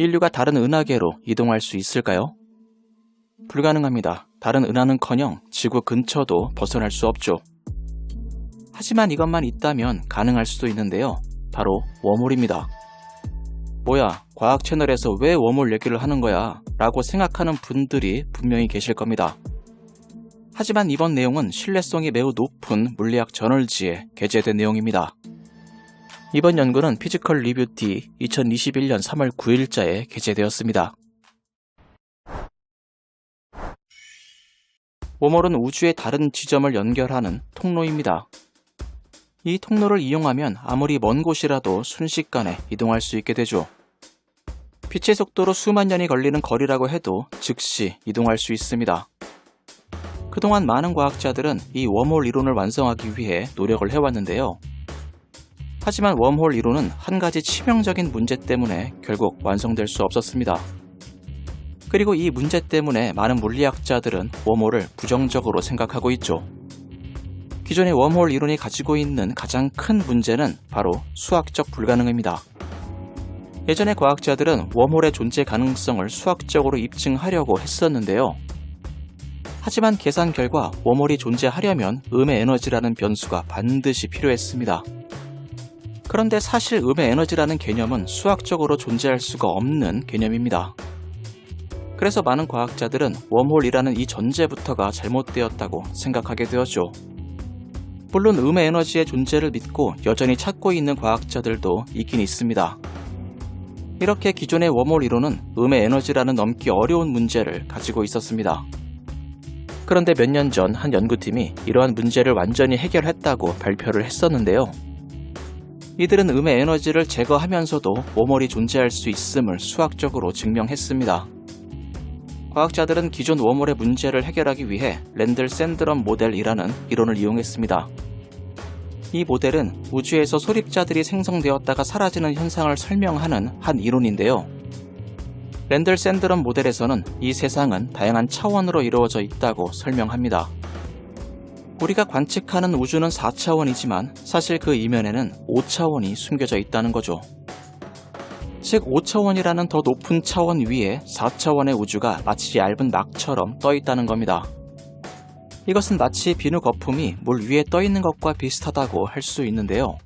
인류가 다른 은하계로 이동할 수 있을까요? 불가능합니다. 다른 은하는커녕 지구 근처도 벗어날 수 없죠. 하지만 이것만 있다면 가능할 수도 있는데요. 바로 웜홀입니다. 뭐야, 과학 채널에서 왜 웜홀 얘기를 하는 거야? 라고 생각하는 분들이 분명히 계실 겁니다. 하지만 이번 내용은 신뢰성이 매우 높은 물리학 저널지에 게재된 내용입니다. 이번 연구는 피지컬 리뷰 D 2021년 3월 9일자에 게재되었습니다. 웜홀은 우주의 다른 지점을 연결하는 통로입니다. 이 통로를 이용하면 아무리 먼 곳이라도 순식간에 이동할 수 있게 되죠. 빛의 속도로 수만 년이 걸리는 거리라고 해도 즉시 이동할 수 있습니다. 그동안 많은 과학자들은 이 웜홀 이론을 완성하기 위해 노력을 해왔는데요. 하지만 웜홀 이론은 한 가지 치명적인 문제 때문에 결국 완성될 수 없었습니다. 그리고 이 문제 때문에 많은 물리학자들은 웜홀을 부정적으로 생각하고 있죠. 기존의 웜홀 이론이 가지고 있는 가장 큰 문제는 바로 수학적 불가능입니다. 예전의 과학자들은 웜홀의 존재 가능성을 수학적으로 입증하려고 했었는데요. 하지만 계산 결과 웜홀이 존재하려면 음의 에너지라는 변수가 반드시 필요했습니다. 그런데 사실 음의 에너지라는 개념은 수학적으로 존재할 수가 없는 개념입니다. 그래서 많은 과학자들은 웜홀이라는 이 전제부터가 잘못되었다고 생각하게 되었죠. 물론 음의 에너지의 존재를 믿고 여전히 찾고 있는 과학자들도 있긴 있습니다. 이렇게 기존의 웜홀 이론은 음의 에너지라는 넘기 어려운 문제를 가지고 있었습니다. 그런데 몇 년 전 한 연구팀이 이러한 문제를 완전히 해결했다고 발표를 했었는데요. 이들은 음의 에너지를 제거하면서도 웜홀이 존재할 수 있음을 수학적으로 증명했습니다. 과학자들은 기존 웜홀의 문제를 해결하기 위해 랜들 샌드럼 모델이라는 이론을 이용했습니다. 이 모델은 우주에서 소립자들이 생성되었다가 사라지는 현상을 설명하는 한 이론인데요. 랜들 샌드럼 모델에서는 이 세상은 다양한 차원으로 이루어져 있다고 설명합니다. 우리가 관측하는 우주는 4차원이지만 사실 그 이면에는 5차원이 숨겨져 있다는 거죠. 즉 5차원이라는 더 높은 차원 위에 4차원의 우주가 마치 얇은 막처럼 떠 있다는 겁니다. 이것은 마치 비누 거품이 물 위에 떠 있는 것과 비슷하다고 할 수 있는데요.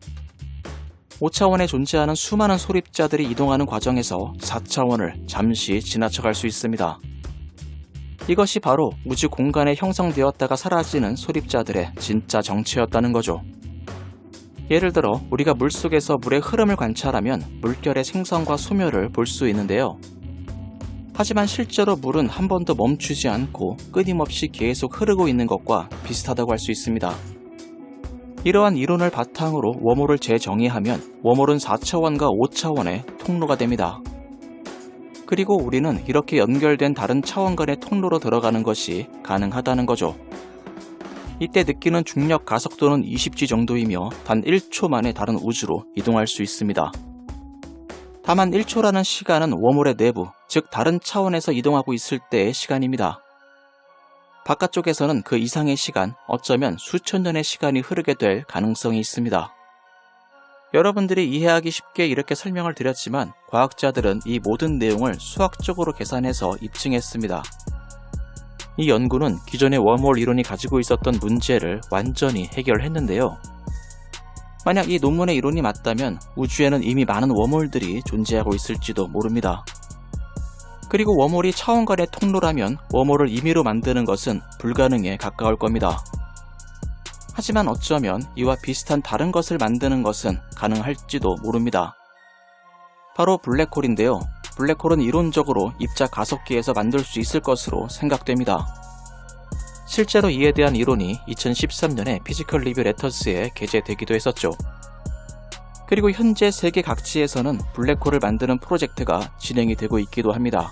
5차원에 존재하는 수많은 소립자들이 이동하는 과정에서 4차원을 잠시 지나쳐갈 수 있습니다. 이것이 바로 우주 공간에 형성되었다가 사라지는 소립자들의 진짜 정체였다는 거죠. 예를 들어 우리가 물속에서 물의 흐름을 관찰하면 물결의 생성과 소멸을 볼 수 있는데요. 하지만 실제로 물은 한 번도 멈추지 않고 끊임없이 계속 흐르고 있는 것과 비슷하다고 할 수 있습니다. 이러한 이론을 바탕으로 웜홀을 재정의하면 웜홀은 4차원과 5차원의 통로가 됩니다. 그리고 우리는 이렇게 연결된 다른 차원 간의 통로로 들어가는 것이 가능하다는 거죠. 이때 느끼는 중력 가속도는 20g 정도이며 단 1초 만에 다른 우주로 이동할 수 있습니다. 다만 1초라는 시간은 웜홀의 내부, 즉 다른 차원에서 이동하고 있을 때의 시간입니다. 바깥쪽에서는 그 이상의 시간, 어쩌면 수천 년의 시간이 흐르게 될 가능성이 있습니다. 여러분들이 이해하기 쉽게 이렇게 설명을 드렸지만 과학자들은 이 모든 내용을 수학적으로 계산해서 입증했습니다. 이 연구는 기존의 웜홀 이론이 가지고 있었던 문제를 완전히 해결했는데요. 만약 이 논문의 이론이 맞다면 우주에는 이미 많은 웜홀들이 존재하고 있을지도 모릅니다. 그리고 웜홀이 차원 간의 통로라면 웜홀을 임의로 만드는 것은 불가능에 가까울 겁니다. 하지만 어쩌면 이와 비슷한 다른 것을 만드는 것은 가능할지도 모릅니다. 바로 블랙홀인데요. 블랙홀은 이론적으로 입자 가속기에서 만들 수 있을 것으로 생각됩니다. 실제로 이에 대한 이론이 2013년에 피지컬 리뷰 레터스에 게재되기도 했었죠. 그리고 현재 세계 각지에서는 블랙홀을 만드는 프로젝트가 진행이 되고 있기도 합니다.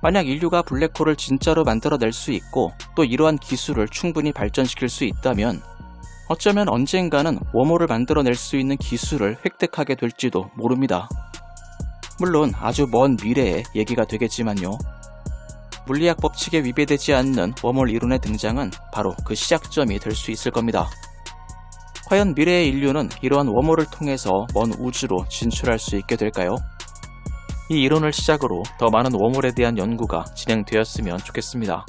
만약 인류가 블랙홀을 진짜로 만들어낼 수 있고 또 이러한 기술을 충분히 발전시킬 수 있다면 어쩌면 언젠가는 웜홀을 만들어낼 수 있는 기술을 획득하게 될지도 모릅니다. 물론 아주 먼 미래의 얘기가 되겠지만요. 물리학 법칙에 위배되지 않는 웜홀 이론의 등장은 바로 그 시작점이 될 수 있을 겁니다. 과연 미래의 인류는 이러한 웜홀을 통해서 먼 우주로 진출할 수 있게 될까요? 이 이론을 시작으로 더 많은 웜홀에 대한 연구가 진행되었으면 좋겠습니다.